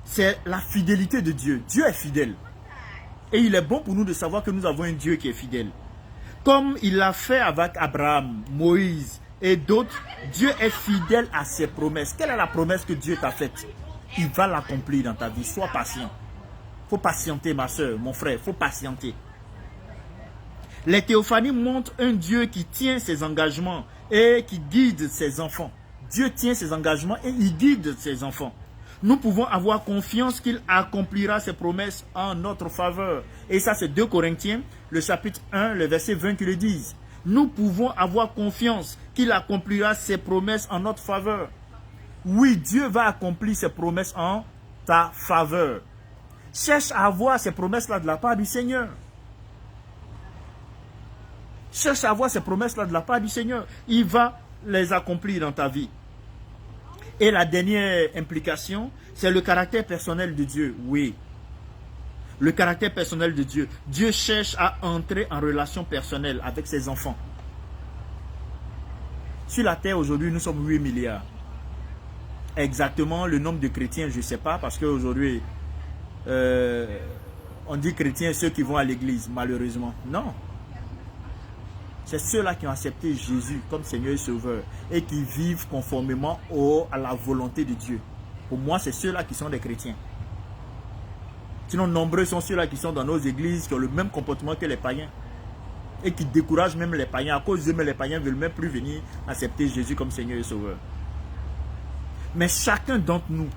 c'est la fidélité de Dieu. Dieu est fidèle. Et il est bon pour nous de savoir que nous avons un Dieu qui est fidèle. Comme il l'a fait avec Abraham, Moïse et d'autres, Dieu est fidèle à ses promesses. Quelle est la promesse que Dieu t'a faite? Il va l'accomplir dans ta vie. Sois patient. Il faut patienter, ma soeur, mon frère. Il faut patienter. Les théophanies montrent un Dieu qui tient ses engagements et qui guide ses enfants. Dieu tient ses engagements et il guide ses enfants. Nous pouvons avoir confiance qu'il accomplira ses promesses en notre faveur. Et ça, c'est 2 Corinthiens, le chapitre 1, le verset 20 qui le disent. Nous pouvons avoir confiance qu'il accomplira ses promesses en notre faveur. Oui, Dieu va accomplir ses promesses en ta faveur. Cherche à avoir ces promesses-là de la part du Seigneur. Cherche à avoir ces promesses-là de la part du Seigneur. Il va les accomplir dans ta vie. Et la dernière implication, c'est le caractère personnel de Dieu. Oui. Le caractère personnel de Dieu. Dieu cherche à entrer en relation personnelle avec ses enfants. Sur la terre aujourd'hui, nous sommes 8 milliards. Exactement le nombre de chrétiens, je ne sais pas, parce qu'aujourd'hui, on dit chrétiens ceux qui vont à l'église, malheureusement. Non. C'est ceux-là qui ont accepté Jésus comme Seigneur et Sauveur et qui vivent conformément à la volonté de Dieu. Pour moi, c'est ceux-là qui sont des chrétiens. Sinon, nombreux sont ceux-là qui sont dans nos églises, qui ont le même comportement que les païens et qui découragent même les païens. À cause d'eux, les païens ne veulent même plus venir accepter Jésus comme Seigneur et Sauveur. Mais chacun d'entre nous,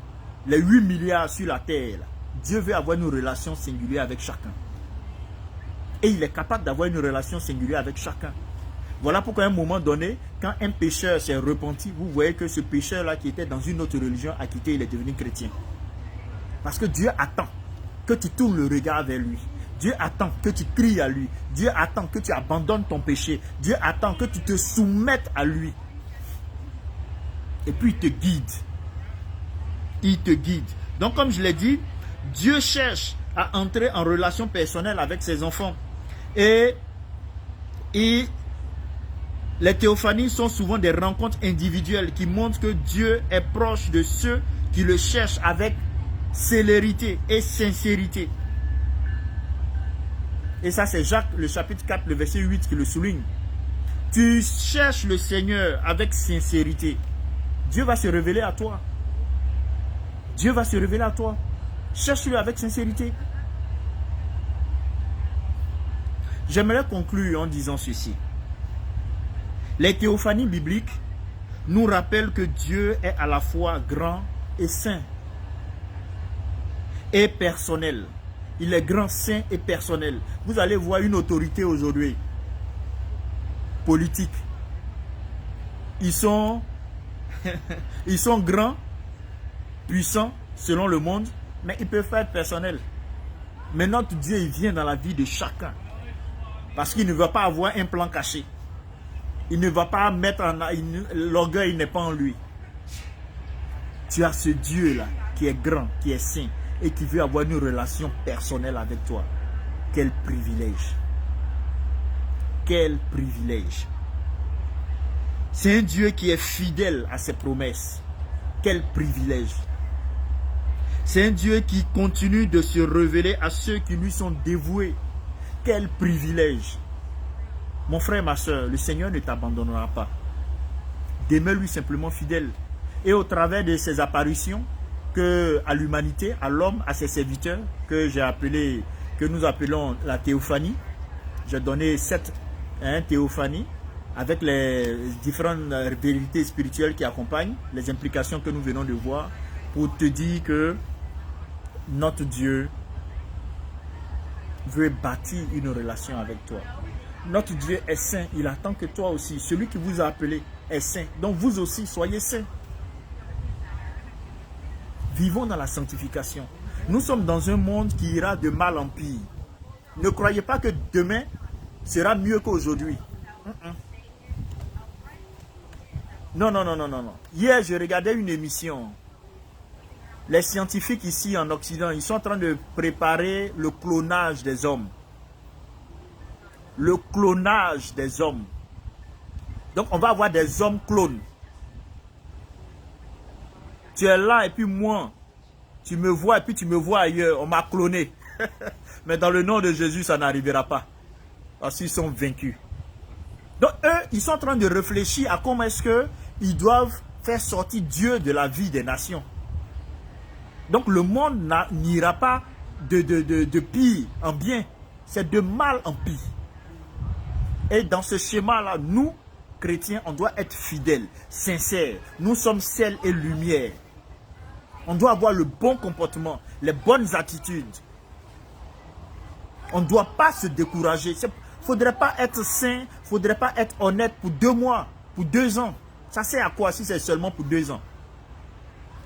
les 8 milliards sur la terre, Dieu veut avoir une relation singulière avec chacun. Et il est capable d'avoir une relation singulière avec chacun. Voilà pourquoi à un moment donné, quand un pécheur s'est repenti, vous voyez que ce pécheur-là qui était dans une autre religion a quitté, il est devenu chrétien. Parce que Dieu attend que tu tournes le regard vers lui. Dieu attend que tu cries à lui. Dieu attend que tu abandonnes ton péché. Dieu attend que tu te soumettes à lui. Et puis il te guide. Il te guide. Donc comme je l'ai dit, Dieu cherche à entrer en relation personnelle avec ses enfants. Et les théophanies sont souvent des rencontres individuelles qui montrent que Dieu est proche de ceux qui le cherchent avec célérité et sincérité. Et ça, c'est Jacques, le chapitre 4, le verset 8 qui le souligne. Tu cherches le Seigneur avec sincérité. Dieu va se révéler à toi. Dieu va se révéler à toi. Cherche-le avec sincérité. J'aimerais conclure en disant ceci. Les théophanies bibliques nous rappellent que Dieu est à la fois grand et saint et personnel. Il est grand, saint et personnel. Vous allez voir une autorité aujourd'hui politique. Ils sont grands, puissants selon le monde, mais ils peuvent être personnels. Mais notre Dieu, il vient dans la vie de chacun. Parce qu'il ne va pas avoir un plan caché. Il ne va pas mettre en... L'orgueil n'est pas en lui. Tu as ce Dieu-là qui est grand, qui est saint et qui veut avoir une relation personnelle avec toi. Quel privilège. Quel privilège. C'est un Dieu qui est fidèle à ses promesses. Quel privilège. C'est un Dieu qui continue de se révéler à ceux qui lui sont dévoués. Quel privilège. Mon frère, ma soeur, le Seigneur ne t'abandonnera pas. Demeure-lui simplement fidèle. Et au travers de ses apparitions, à l'humanité, à l'homme, à ses serviteurs, que nous appelons la théophanie, j'ai donné 7 théophanies, avec les différentes vérités spirituelles qui accompagnent, les implications que nous venons de voir, pour te dire que notre Dieu veut bâtir une relation avec toi. Notre Dieu est saint, il attend que toi aussi, celui qui vous a appelé est saint. Donc vous aussi, soyez saints. Vivons dans la sanctification. Nous sommes dans un monde qui ira de mal en pire. Ne croyez pas que demain sera mieux qu'aujourd'hui. Non, non, non, non, non, non. Hier, je regardais une émission. Les scientifiques ici en Occident, ils sont en train de préparer le clonage des hommes. Le clonage des hommes. Donc, on va avoir des hommes clones. Tu es là et puis moi, tu me vois et puis tu me vois ailleurs. On m'a cloné. Mais dans le nom de Jésus, ça n'arrivera pas. Parce qu'ils sont vaincus. Donc, eux, ils sont en train de réfléchir à comment est-ce qu'ils doivent faire sortir Dieu de la vie des nations. Donc, le monde n'ira pas de pire en bien. C'est de mal en pire. Et dans ce schéma-là, nous, chrétiens, on doit être fidèles, sincères. Nous sommes sel et lumière. On doit avoir le bon comportement, les bonnes attitudes. On ne doit pas se décourager. Il ne faudrait pas être saint, il ne faudrait pas être honnête pour 2 mois, pour 2 ans. Ça sert à quoi si c'est seulement pour 2 ans?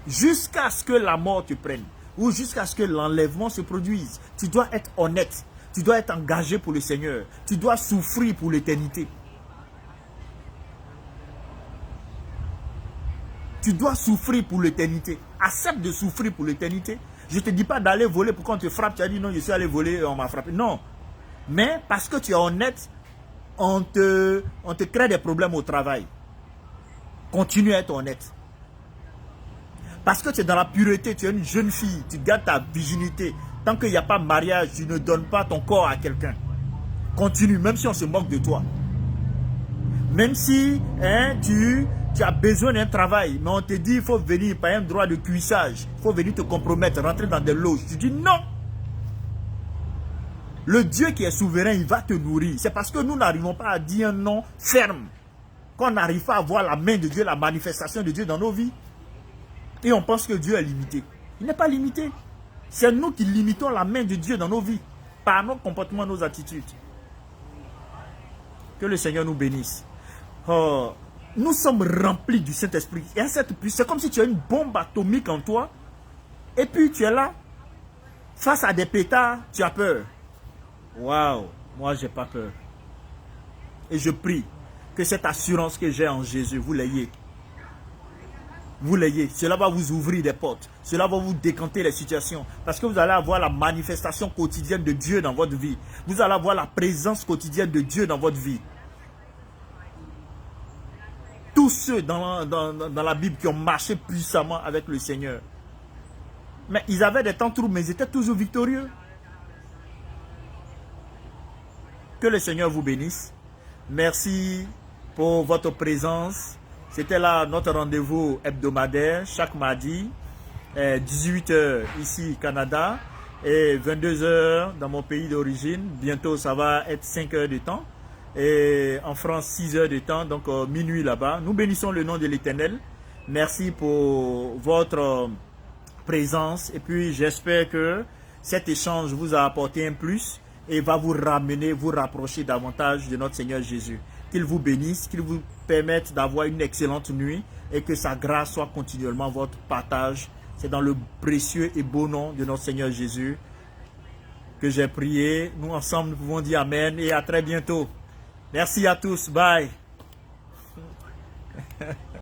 Jusqu'à ce que la mort te prenne ou jusqu'à ce que l'enlèvement se produise. Tu dois être honnête. Tu dois être engagé pour le Seigneur. Tu dois souffrir pour l'éternité. Tu dois souffrir pour l'éternité. Accepte de souffrir pour l'éternité. Je ne te dis pas d'aller voler pour qu'on te frappe. Tu as dit non, je suis allé voler et on m'a frappé. Non. Mais parce que tu es honnête, on te crée des problèmes au travail. Continue à être honnête. Parce que tu es dans la pureté, tu es une jeune fille, tu gardes ta virginité. Tant qu'il n'y a pas de mariage, tu ne donnes pas ton corps à quelqu'un. Continue, même si on se moque de toi. Même si tu as besoin d'un travail, mais on te dit il faut venir par un droit de cuissage, il faut venir te compromettre, rentrer dans des loges. Tu dis non. Le Dieu qui est souverain, il va te nourrir. C'est parce que nous n'arrivons pas à dire un non ferme, qu'on n'arrive pas à voir la main de Dieu, la manifestation de Dieu dans nos vies. Et on pense que Dieu est limité. Il n'est pas limité. C'est nous qui limitons la main de Dieu dans nos vies, par nos comportements, nos attitudes. Que le Seigneur nous bénisse. Oh, nous sommes remplis du Saint-Esprit. C'est comme si tu as une bombe atomique en toi. Et puis tu es là, face à des pétards, tu as peur. Waouh, moi j'ai pas peur. Et je prie que cette assurance que j'ai en Jésus, vous l'ayez. Vous l'ayez. Cela va vous ouvrir des portes. Cela va vous décanter les situations. Parce que vous allez avoir la manifestation quotidienne de Dieu dans votre vie. Vous allez avoir la présence quotidienne de Dieu dans votre vie. Tous ceux dans la Bible qui ont marché puissamment avec le Seigneur. Mais ils avaient des temps troubles, mais ils étaient toujours victorieux. Que le Seigneur vous bénisse. Merci pour votre présence. C'était là notre rendez-vous hebdomadaire, chaque mardi, 18 h ici au Canada et 22 h dans mon pays d'origine. Bientôt, ça va être 5 heures de temps. Et en France, 6 heures de temps, donc minuit là-bas. Nous bénissons le nom de l'Éternel. Merci pour votre présence. Et puis, j'espère que cet échange vous a apporté un plus et va vous ramener, vous rapprocher davantage de notre Seigneur Jésus. Qu'il vous bénisse, qu'il vous permette d'avoir une excellente nuit et que sa grâce soit continuellement votre partage. C'est dans le précieux et beau nom de notre Seigneur Jésus que j'ai prié. Nous ensemble, nous pouvons dire Amen et à très bientôt. Merci à tous. Bye.